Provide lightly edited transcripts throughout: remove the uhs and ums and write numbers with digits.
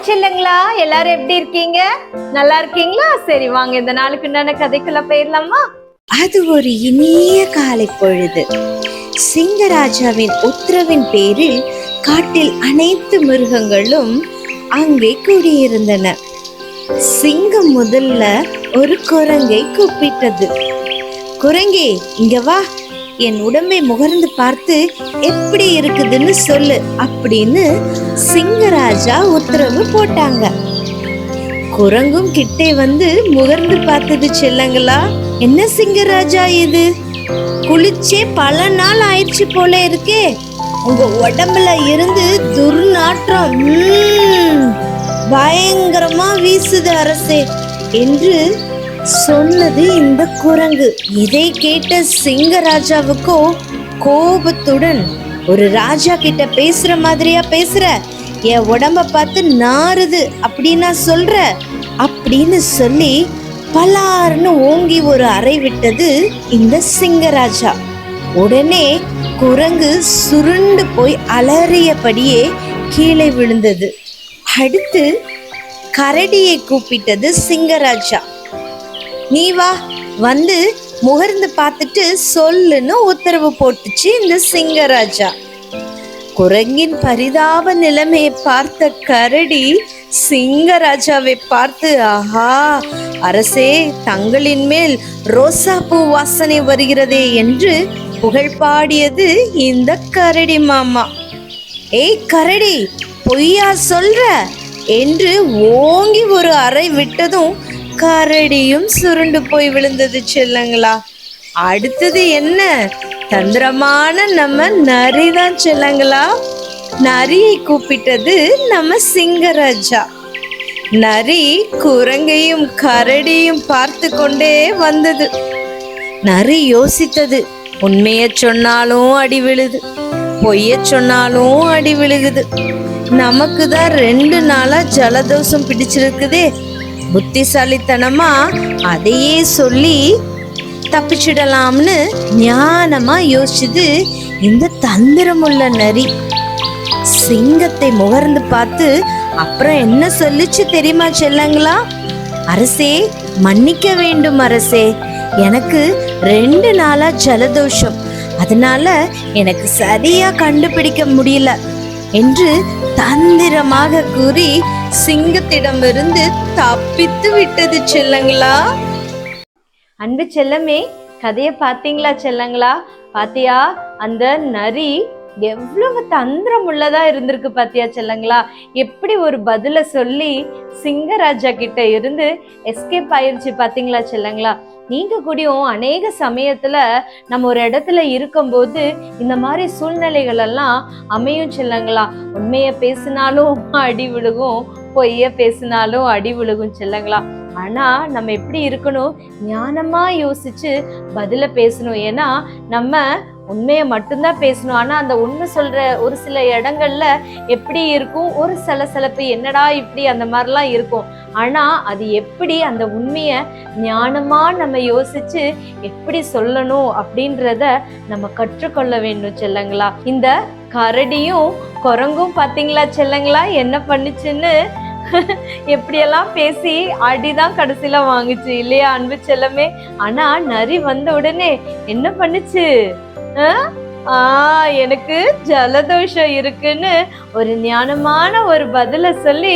Hi செல்லுங்களா, எல்லாரும் எப்படி இருக்கீங்க? நல்லா இருக்கீங்களா? சரி, வாங்க இந்த நாளுக்கு உண்டான கதைக்குள்ள போயிடலாமா? அது ஒரு இனிய காலை பொழுது. சிங்கராஜாவின் உத்தரவின் பேரில் காட்டில் அனைத்து மிருகங்களும் அங்கே கூடியிருந்தன. சிங்கம் முதல்ல ஒரு குரங்கை கூப்பிட்டது. குரங்கே, இங்க வா, என் உடம்பை முகர்ந்து பார்த்து எப்படி இருக்குதுன்னு சொல்லு அப்படின்னு சிங்கராஜா உத்தரவு போட்டாங்க. குரங்கும் கிட்டே வந்து முகர்ந்து பார்த்தது செல்லங்களா. என்ன சிங்கராஜா இது, குளிச்சே பல நாள் ஆயிடுச்சு போல இருக்கே, உங்க உடம்புல இருந்து துர்நாற்றம் பயங்கரமா வீசுது அரசே என்று சொன்னது இந்த குரங்கு. இதை கேட்ட சிங்கராஜாவுக்கோ கோபத்துடன், ஒரு ராஜா கிட்ட பேசுற மாதிரியா பேசுற, என் உடம்ப பார்த்து நாறுது அப்படின்னா சொல்ற அப்படின்னு சொல்லி பலார்னு ஓங்கி ஒரு அறை விட்டது இந்த சிங்கராஜா. உடனே குரங்கு சுருண்டு போய் அலறியபடியே கீழே விழுந்தது. அடுத்து கரடியை கூப்பிட்டது சிங்கராஜா. நீ வா, வந்து முகர்ந்து பார்த்துட்டு சொல்லுன்னு உத்தரவு போட்டுச்சு இந்த சிங்கராஜா. குரங்கின் பரிதாப நிலைமையை பார்த்த கரடி சிங்கராஜாவை பார்த்து, ஆஹா அரசே, தங்களின் மேல் ரோசா பூ வாசனை வருகிறதே என்று புகழ் பாடியது இந்த கரடி மாமா. ஏய் கரடி, பொய்யா சொல்ற என்று ஓங்கி ஒரு அறை விட்டதும் கரடியும் சுருண்டு போய் விழுந்தது செல்லங்களா. அடுத்தது என்ன, தந்திரமான நம்ம நரிதான் செல்லங்களா. நரியை கூப்பிட்டது நம்ம சிங்கராஜா. நரி குரங்கையும் கரடியும் பார்த்து கொண்டே வந்தது. நரி யோசித்தது, உண்மைய சொன்னாலும் அடி விழுது, பொய்ய சொன்னாலும் அடி விழுகுது, நமக்கு தான் 2 நாளா ஜலதோஷம் பிடிச்சிருக்குதே, புத்திசாலித்தனமா அதையே சொல்லி தப்பிச்சிடலாம்னு ஞானமா யோசிச்சுது இந்த தந்திரமுள்ள நரி. சிங்கத்தை முகர்ந்து பார்த்து அப்புறம் என்ன சொல்லிச்சு தெரியுமா செல்லங்களா. அரசே, மன்னிக்க வேண்டும் அரசே, எனக்கு 2 நாளா ஜலதோஷம், அதனால எனக்கு சரியா கண்டுபிடிக்க முடியல என்று தந்திரமாக கூறி சிங்கத்திடமிருந்து தப்பித்து விட்டது செல்லங்களா. அன்பு செல்லமே, கதைய பாத்தீங்களா செல்லங்களா? பாத்தியா, அந்த நரி எவ்வளவு தந்திரம் உள்ளதா இருந்திருக்கு பாத்தியா செல்லங்களா. எப்படி ஒரு பதில சொல்லி சிங்கராஜா கிட்ட இருந்து எஸ்கேப் ஆயிருச்சு பாத்தீங்களா செல்லங்களா. நீங்க கூடயும் அநேக சமயத்துல நம்ம ஒரு இடத்துல இருக்கும்போது இந்த மாதிரி சூழ்நிலைகள் எல்லாம் அமையும் செல்லங்களா. உண்மைய பேசினாலும் அடி விழுகும், பொய்ய பேசினாலும் அடி விழுகும் செல்லங்களா. ஆனா நம்ம எப்படி இருக்கணும், ஞானமா யோசிச்சு பதில பேசணும். ஏன்னா நம்ம உண்மையை மட்டும்தான் பேசணும். ஆனா அந்த உண்மை சொல்ற ஒரு சில இடங்கள்ல எப்படி இருக்கும், ஒரு சலசலப்பு, என்னடா இப்படி அந்த மாதிரிலாம் இருக்கும். ஆனா அது எப்படி அந்த உண்மைய ஞானமா நம்ம யோசிச்சு எப்படி சொல்லணும் அப்படின்றத நம்ம கற்றுக்கொள்ள வேண்டும் செல்லங்களா. இந்த கரடியும் குரங்கும் பாத்தீங்களா செல்லங்களா என்ன பண்ணுச்சுன்னு. எப்படியெல்லாம் பேசி அடிதான் கடைசியில வாங்குச்சு இல்லையா அன்பு செல்லமே. ஆனா நரி வந்த உடனே என்ன பண்ணுச்சு, எனக்கு ஜலதோஷம் இருக்குன்னு ஒரு ஞானமான ஒரு பதில சொல்லி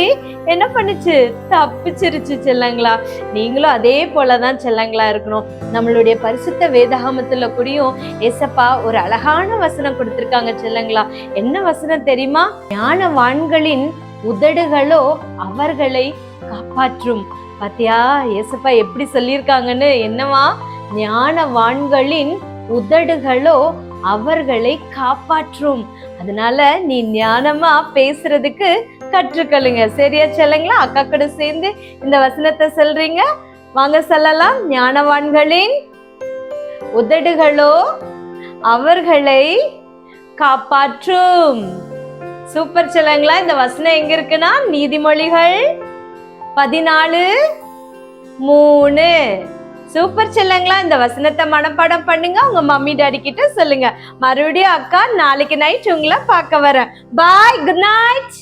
என்ன பண்ணுச்சு, தப்பிச்சிருச்சு செல்லங்களா. நீங்களும் அதே போலதான் செல்லங்களா இருக்கணும். நம்மளுடைய பரிசுத்த வேதாகமத்துல கூடயும் ஏசப்பா ஒரு அழகான வசனம் கொடுத்திருக்காங்க செல்லங்களா. என்ன வசனம் தெரியுமா? ஞானவான்களின் உதடுகளோ அவர்களை காப்பாற்றும். பாத்தியா ஏசப்பா எப்படி சொல்லியிருக்காங்கன்னு. என்னவா? ஞானவான்களின் உதடுகளோ அவர்களை காப்பாற்றும். அதனால நீ ஞானமா பேசுறதுக்கு கற்றுக்கொள்ளுங்க. சரியா செல்லுங்களா? அக்கா கூட சேர்ந்து இந்த வசனத்தை சொல்றீங்க, வாங்க சொல்லலாம். ஞானவான்களின் உதடுகளோ அவர்களை காப்பாற்றும். சூப்பர் செல்லுங்களா. இந்த வசனம் எங்க இருக்குன்னா நீதிமொழிகள் 14:3. சூப்பர் செல்லுங்களா. இந்த வசனத்தை மனப்பாடம் பண்ணுங்க, உங்க மம்மி டாடி கிட்ட சொல்லுங்க. மறுபடியும் அக்கா நாளைக்கு நைட் உங்களை பார்க்க வரேன். பாய், குட் நைட்.